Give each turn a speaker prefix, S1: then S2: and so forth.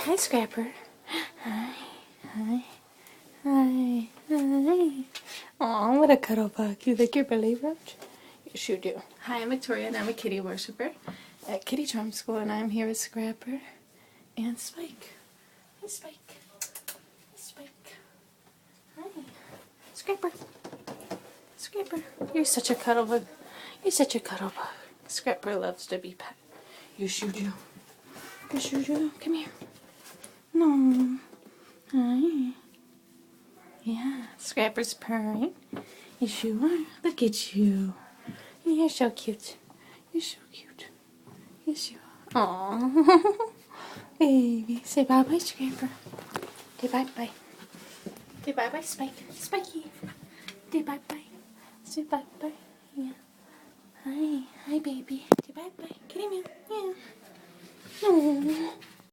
S1: Hi, Scrapper. Hi. Hi. Hi. Hi. Aw, what a cuddle bug. You like your belly rubbed? Yes, you do. Hi, I'm Victoria, and I'm a kitty worshiper at Kitty Charm School, and I'm here with Scrapper and Spike. Hi, Spike. Hi, Spike. Hi. Scrapper. Scrapper. You're such a cuddle bug. You're such a cuddle bug. Scrapper loves to be pet. Yes, you do. Yes, you do. Come here. No. Hi. Yeah, Scrapper's purring. Yes, you are. Look at you. You're so cute. You're so cute. Yes, you are. Aww. Baby. Say bye-bye, Scrapper. Say bye-bye. Say bye-bye, Spike. Spiky. Say bye-bye. Say bye-bye. Yeah. Hi. Hi, baby. Say bye-bye. Kitty meow. Yeah. Aww.